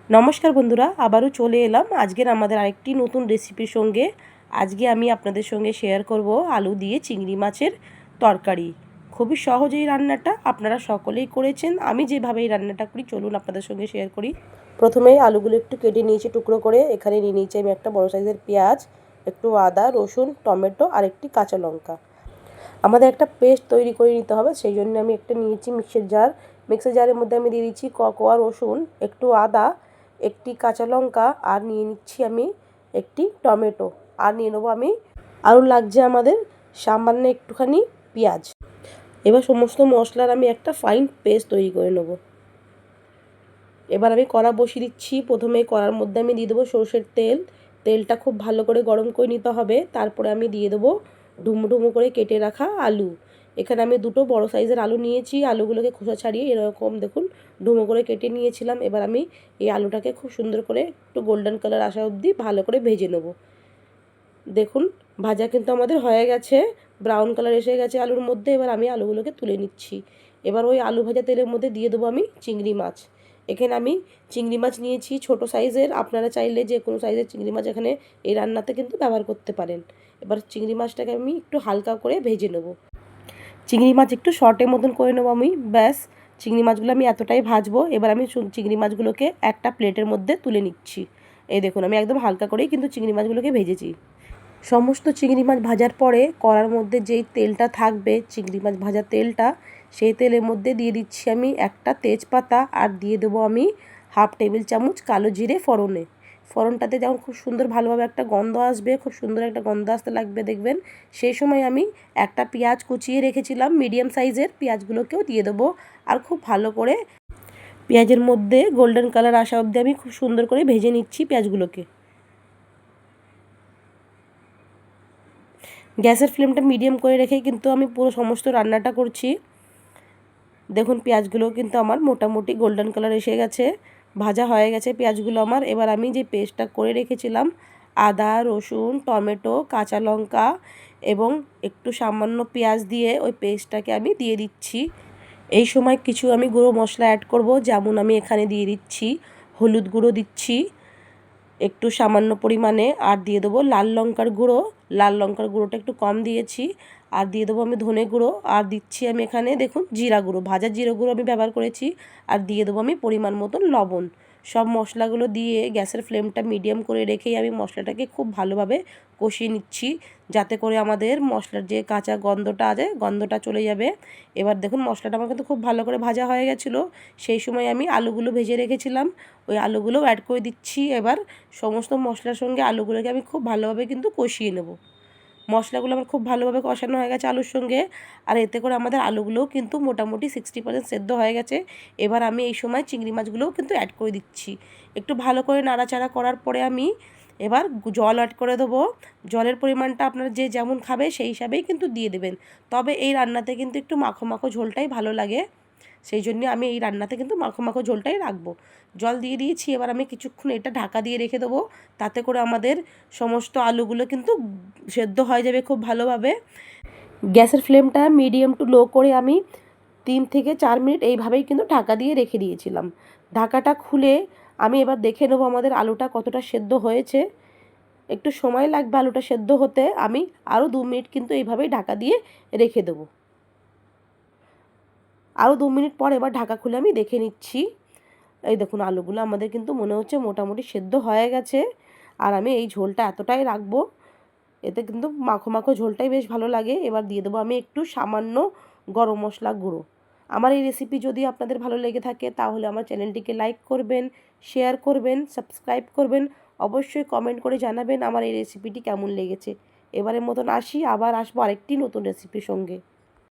নমস্কার বন্ধুরা, আবারও চলে এলাম আজকের আমাদের আরেকটি নতুন রেসিপির সঙ্গে। আজকে আমি আপনাদের সঙ্গে শেয়ার করব আলু দিয়ে চিংড়ি মাছের তরকারি। খুবই সহজ এই রান্নাটা, আপনারা সকলেই করেছেন। আমি যেভাবে এই রান্নাটা করি চলুন আপনাদের সঙ্গে শেয়ার করি। প্রথমেই আলুগুলো একটু কেটে নিয়েছি টুকরো করে। এখানে নিয়ে নিয়েছি আমি একটা বড় সাইজের পেঁয়াজ, একটু আদা, রসুন, টমেটো আর একটি কাঁচা লঙ্কা। আমাদের একটা পেস্ট তৈরি করে নিতে হবে, সেই জন্য আমি একটা নিয়েছি মিক্সার জার। মিক্সার জারের মধ্যে আমি দিয়ে দিচ্ছি কোয়া রসুন, একটু আদা, একটি কাঁচা লঙ্কা আর নিয়ে নিচ্ছি আমি একটি টমেটো। আর নিয়ে নেবো আমি আরও লাগছে আমাদের সামান্য একটুখানি পেঁয়াজ। এবার সমস্ত মশলার আমি একটা ফাইন পেস্ট তৈরি করে নেব। এবার আমি কড়া বসিয়ে দিচ্ছি। প্রথমে কড়ার মধ্যে আমি দিয়ে দেবো সরষের তেল। তেলটা খুব ভালো করে গরম করে নিতে হবে। তারপরে আমি দিয়ে দেবো ডুমো ডুমো করে কেটে রাখা আলু। এখানে আমি দুটো বড় সাইজের আলু নিয়েছি। আলুগুলোকে খোসা ছাড়িয়ে এরকম দেখুন ডুমো করে কেটে নিয়েছিলাম। এবার আমি এই আলুটাকে খুব সুন্দর করে একটু গোল্ডেন কালার আসা অবধি ভালো করে ভেজে নেব। দেখুন ভাজা কিন্তু আমাদের হয়ে গেছে, ব্রাউন কালার এসে গেছে আলুর মধ্যে। এবার আমি আলুগুলোকে তুলে নিচ্ছি। এবার ওই আলু ভাজা তেলের মধ্যে দিয়ে দেবো আমি চিংড়ি মাছ। এখানে আমি চিংড়ি মাছ নিয়েছি ছোট সাইজের, আপনারা চাইলে যে কোনো সাইজের চিংড়ি মাছ এখানে এই রান্নাতে কিন্তু ব্যবহার করতে পারেন। এবার চিংড়ি মাছটাকে আমি একটু হালকা করে ভেজে নেব। চিংড়ি মাছ একটু শর্টের মতন করে নেবো আমি, ব্যাস। চিংড়ি মাছগুলো আমি এতটাই ভাজবো। এবার আমি চিংড়ি মাছগুলোকে একটা প্লেটের মধ্যে তুলে নিচ্ছি। এই দেখুন আমি একদম হালকা করেই কিন্তু চিংড়ি মাছগুলোকে ভেজেছি। সমস্ত চিংড়ি মাছ ভাজার পরে কড়ার মধ্যে যেই তেলটা থাকবে, চিংড়ি মাছ ভাজার তেলটা, সেই তেলের মধ্যে দিয়ে দিচ্ছি আমি একটা তেজপাতা আর দিয়ে দেবো আমি হাফ টেবিল চামচ কালো জিরে ফোড়নে। ফোড়নটাতে যেমন খুব সুন্দর ভালোভাবে একটা গন্ধ আসবে, খুব সুন্দর একটা গন্ধ আসতে লাগবে দেখবেন। সেই সময় আমি একটা পেঁয়াজ কুচিয়ে রেখেছিলাম মিডিয়াম সাইজের, পেঁয়াজগুলোকেও দিয়ে দেবো। আর খুব ভালো করে পেঁয়াজের মধ্যে গোল্ডেন কালার আসা অবধি আমি খুব সুন্দর করে ভেজে নিচ্ছি পেঁয়াজগুলোকে। গ্যাসের ফ্লেমটা মিডিয়াম করে রেখেই কিন্তু আমি পুরো সমস্ত রান্নাটা করছি। দেখুন পেঁয়াজগুলো কিন্তু আমার মোটামুটি গোল্ডেন কালার এসে গেছে, ভাজা হয়ে গেছে পেঁয়াজগুলো আমার। এবার আমি যে পেস্টটা করে রেখেছিলাম আদা, রসুন, টমেটো, কাঁচা লঙ্কা এবং একটু সামান্য পেঁয়াজ দিয়ে ওই পেস্টটাকে আমি দিয়ে দিচ্ছি। এই সময় কিছু আমি গুঁড়ো মশলা অ্যাড করব, যেমন আমি এখানে দিয়ে দিচ্ছি হলুদ গুঁড়ো দিচ্ছি একটু সামান্য পরিমাণে, আর দিয়ে দেবো লাল লঙ্কার গুঁড়ো। লাল লঙ্কার গুঁড়োটা একটু কম দিয়েছি। আর দিয়ে দেবো আমি ধনে গুঁড়ো, আর দিচ্ছি আমি এখানে দেখুন জিরা গুঁড়ো, ভাজা জিরা গুঁড়ো আমি ব্যবহার করেছি। আর দিয়ে দেবো আমি পরিমাণ মতন লবণ। সব মশলাগুলো দিয়ে গ্যাসের ফ্লেমটা মিডিয়াম করে রেখেই আমি মশলাটাকে খুব ভালোভাবে কষিয়ে নিচ্ছি, যাতে করে আমাদের মশলার যে কাঁচা গন্ধটা আছে গন্ধটা চলে যাবে। এবার দেখুন মশলাটা আমার কিন্তু খুব ভালো করে ভাজা হয়ে গেছিলো। সেই সময় আমি আলুগুলো ভেজে রেখেছিলাম, ওই আলুগুলোও অ্যাড করে দিচ্ছি। এবার সমস্ত মশলার সঙ্গে আলুগুলোকে আমি খুব ভালোভাবে কিন্তু কষিয়ে নেব। মশলাগুলো আমার খুব ভালোভাবে কষানো হয়ে গেছে আলুর সঙ্গে। আর এতে করে আমাদের আলুগুলোও কিন্তু মোটামুটি 60% সেদ্ধ হয়ে গেছে। এবার আমি এই সময় চিংড়ি মাছগুলোও কিন্তু অ্যাড করে দিচ্ছি। একটু ভালো করে নাড়াচাড়া করার পরে আমি এবার জল অ্যাড করে দেবো। জলের পরিমাণটা আপনারা যে যেমন খাবে সেই হিসাবেই কিন্তু দিয়ে দেবেন। তবে এই রান্নাতে কিন্তু একটু মাখো মাখো ঝোলটাই ভালো লাগে, সেই জন্য আমি এই রান্নাতে কিন্তু মাখো মাখো ঝোলটাই রাখবো। জল দিয়ে দিয়েছি। এবার আমি কিছুক্ষণ এটা ঢাকা দিয়ে রেখে দেবো, তাতে করে আমাদের সমস্ত আলুগুলো কিন্তু সেদ্ধ হয়ে যাবে খুব ভালোভাবে। গ্যাসের ফ্লেমটা মিডিয়াম টু লো করে আমি 3 থেকে 4 মিনিট এইভাবেই কিন্তু ঢাকা দিয়ে রেখে দিয়েছিলাম। ঢাকাটা খুলে আমি এবার দেখে নেবো আমাদের আলুটা কতটা সেদ্ধ হয়েছে। একটু সময় লাগবে আলুটা সেদ্ধ হতে, আমি আরও 2 মিনিট কিন্তু এইভাবেই ঢাকা দিয়ে রেখে দেবো। আরও 2 মিনিট পর এবার ঢাকা খুলে আমি দেখে নিচ্ছি। এই দেখুন আলুগুলো আমাদের কিন্তু মনে হচ্ছে মোটামুটি সেদ্ধ হয়ে গেছে। আর আমি এই ঝোলটা এতটাই রাখবো, এতে কিন্তু মাখো মাখো ঝোলটাই বেশ ভালো লাগে। এবার দিয়ে দেবো আমি একটু সামান্য গরম মশলা গুঁড়ো। আমার এই রেসিপি যদি আপনাদের ভালো লেগে থাকে তাহলে আমার চ্যানেলটিকে লাইক করবেন, শেয়ার করবেন, সাবস্ক্রাইব করবেন। অবশ্যই কমেন্ট করে জানাবেন আমার এই রেসিপিটি কেমন লেগেছে। এবারের মতন আসি, আবার আসবো আরেকটি নতুন রেসিপির সঙ্গে।